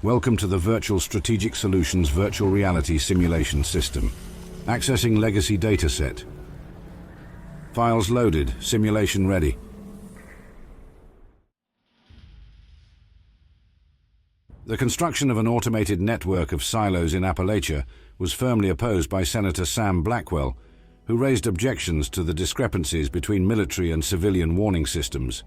Welcome to the Virtual Strategic Solutions Virtual Reality Simulation System. Accessing legacy dataset. Files loaded, simulation ready. The construction of an automated network of silos in Appalachia was firmly opposed by Senator Sam Blackwell, who raised objections to the discrepancies between military and civilian warning systems.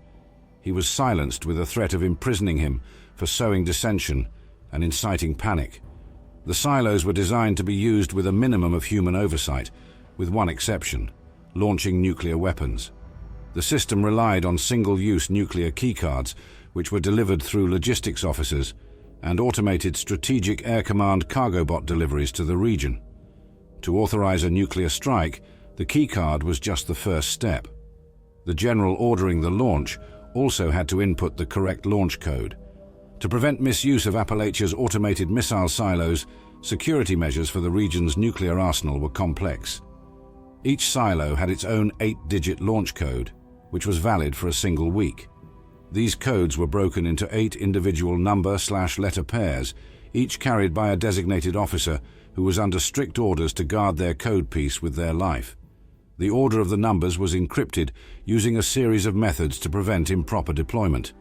He was silenced with a threat of imprisoning him for sowing dissension and inciting panic. The silos were designed to be used with a minimum of human oversight, with one exception: launching nuclear weapons. The system relied on single-use nuclear keycards, which were delivered through logistics officers, and automated strategic air command cargo bot deliveries to the region. To authorize a nuclear strike, the keycard was just the first step. The general ordering the launch also had to input the correct launch code. To prevent misuse of Appalachia's automated missile silos, security measures for the region's nuclear arsenal were complex. Each silo had its own 8-digit launch code, which was valid for a single week. These codes were broken into 8 individual number/letter pairs, each carried by a designated officer who was under strict orders to guard their code piece with their life. The order of the numbers was encrypted using a series of methods to prevent improper deployment.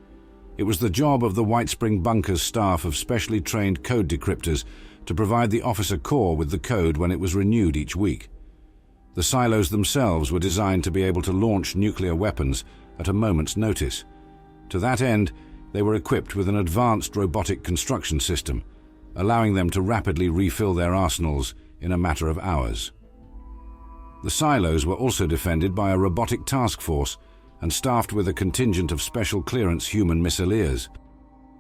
It was the job of the Whitespring Bunker's staff of specially trained code decryptors to provide the officer corps with the code when it was renewed each week. The silos themselves were designed to be able to launch nuclear weapons at a moment's notice. To that end, they were equipped with an advanced robotic construction system, allowing them to rapidly refill their arsenals in a matter of hours. The silos were also defended by a robotic task force and staffed with a contingent of special clearance human missileers.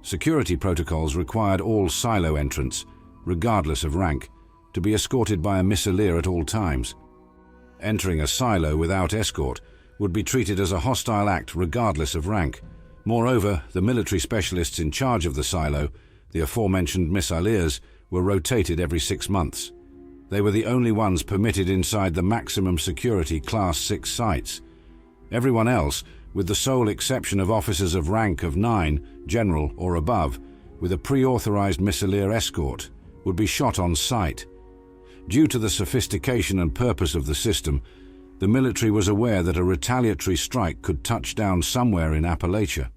Security protocols required all silo entrants, regardless of rank, to be escorted by a missileer at all times. Entering a silo without escort would be treated as a hostile act regardless of rank. Moreover, the military specialists in charge of the silo, the aforementioned missileers, were rotated every 6 months. They were the only ones permitted inside the maximum security Class 6 sites. Everyone else, with the sole exception of officers of rank of 9, general or above, with a pre-authorized missileer escort, would be shot on sight. Due to the sophistication and purpose of the system, the military was aware that a retaliatory strike could touch down somewhere in Appalachia.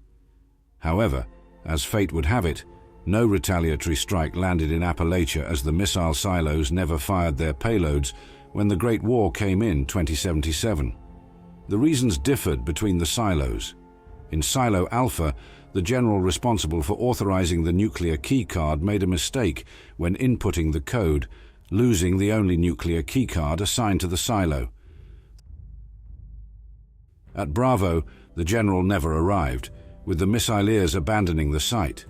However, as fate would have it, no retaliatory strike landed in Appalachia as the missile silos never fired their payloads when the Great War came in 2077. The reasons differed between the silos. In Silo Alpha, the general responsible for authorizing the nuclear keycard made a mistake when inputting the code, losing the only nuclear keycard assigned to the silo. At Bravo, the general never arrived, with the missileers abandoning the site.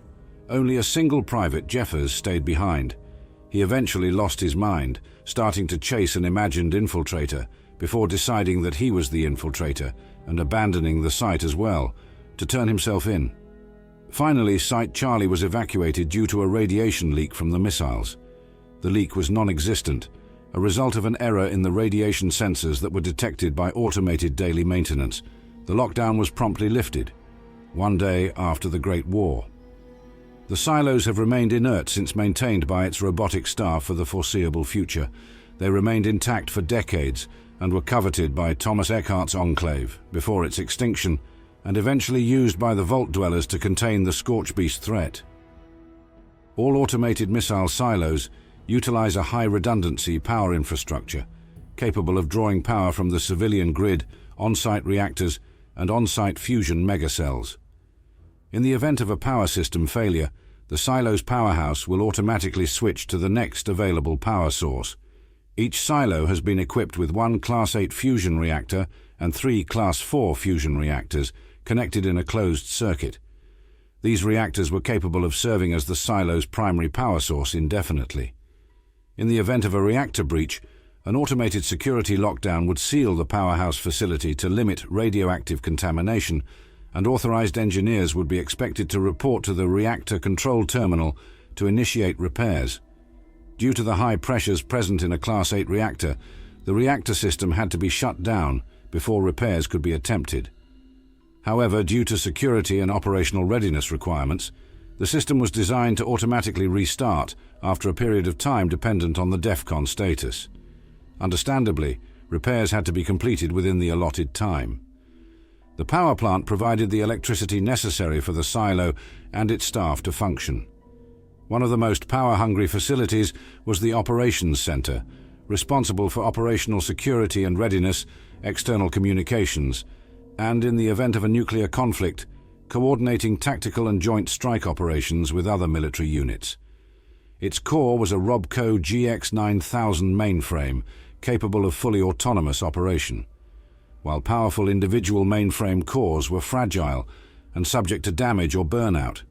Only a single private, Jeffers, stayed behind. He eventually lost his mind, starting to chase an imagined infiltrator, before deciding that he was the infiltrator and abandoning the site as well, to turn himself in. Finally, Site Charlie was evacuated due to a radiation leak from the missiles. The leak was non-existent, a result of an error in the radiation sensors that were detected by automated daily maintenance. The lockdown was promptly lifted, one day after the Great War. The silos have remained inert since maintained by its robotic staff for the foreseeable future. They remained intact for decades and were coveted by Thomas Eckhart's enclave before its extinction, and eventually used by the Vault Dwellers to contain the Scorchbeast threat. All automated missile silos utilize a high-redundancy power infrastructure, capable of drawing power from the civilian grid, on-site reactors, and on-site fusion megacells. In the event of a power system failure, the silo's powerhouse will automatically switch to the next available power source. Each silo has been equipped with 1 Class 8 fusion reactor and 3 Class 4 fusion reactors connected in a closed circuit. These reactors were capable of serving as the silo's primary power source indefinitely. In the event of a reactor breach, an automated security lockdown would seal the powerhouse facility to limit radioactive contamination, and authorized engineers would be expected to report to the reactor control terminal to initiate repairs. Due to the high pressures present in a Class 8 reactor, the reactor system had to be shut down before repairs could be attempted. However, due to security and operational readiness requirements, The system was designed to automatically restart after a period of time dependent on the DEFCON status. Understandably, repairs had to be completed within the allotted time. The power plant provided the electricity necessary for the silo and its staff to function. One of the most power-hungry facilities was the operations center, responsible for operational security and readiness, external communications, and, in the event of a nuclear conflict, coordinating tactical and joint strike operations with other military units. Its core was a Robco GX9000 mainframe, capable of fully autonomous operation. While powerful individual mainframe cores were fragile and subject to damage or burnout.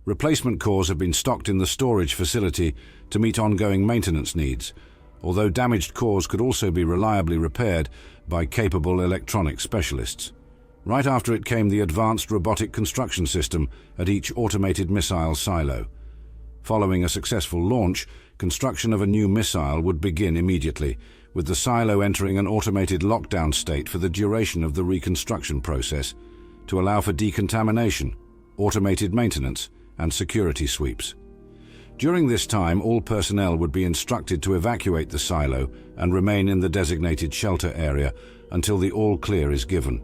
Replacement cores have been stocked in the storage facility to meet ongoing maintenance needs, although damaged cores could also be reliably repaired by capable electronic specialists. Right after it came the advanced robotic construction system at each automated missile silo. Following a successful launch, construction of a new missile would begin immediately, with the silo entering an automated lockdown state for the duration of the reconstruction process, to allow for decontamination, automated maintenance, and security sweeps. During this time, all personnel would be instructed to evacuate the silo and remain in the designated shelter area until the all-clear is given.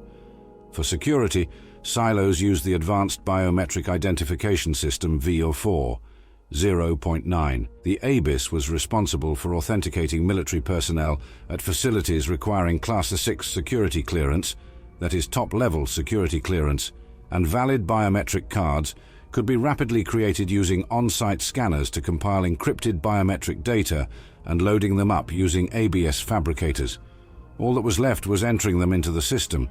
For security, silos use the advanced biometric identification system VO4 0.9. The ABIS was responsible for authenticating military personnel at facilities requiring Class 6 security clearance, that is top-level security clearance, and valid biometric cards could be rapidly created using on-site scanners to compile encrypted biometric data and loading them up using ABS fabricators. All that was left was entering them into the system.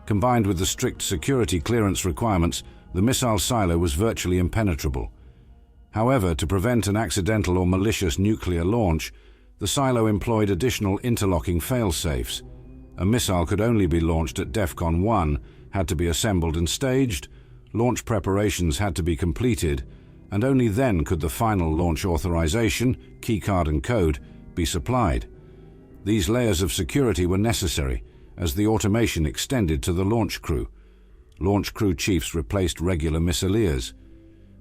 Combined with the strict security clearance requirements, the missile silo was virtually impenetrable. However, to prevent an accidental or malicious nuclear launch, the silo employed additional interlocking fail-safes. A missile could only be launched at DEFCON 1, had to be assembled and staged, launch preparations had to be completed, and only then could the final launch authorization, keycard and code, be supplied. These layers of security were necessary as the automation extended to the launch crew. Launch crew chiefs replaced regular missileers.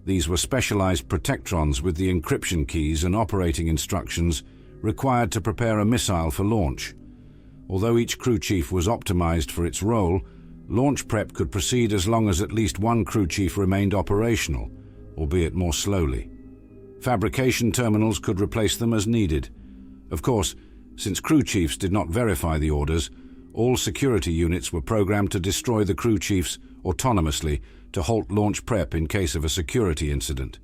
These were specialized protectrons with the encryption keys and operating instructions required to prepare a missile for launch. Although each crew chief was optimized for its role, launch prep could proceed as long as at least one crew chief remained operational, albeit more slowly. Fabrication terminals could replace them as needed. Of course, since crew chiefs did not verify the orders, all security units were programmed to destroy the crew chiefs autonomously to halt launch prep in case of a security incident.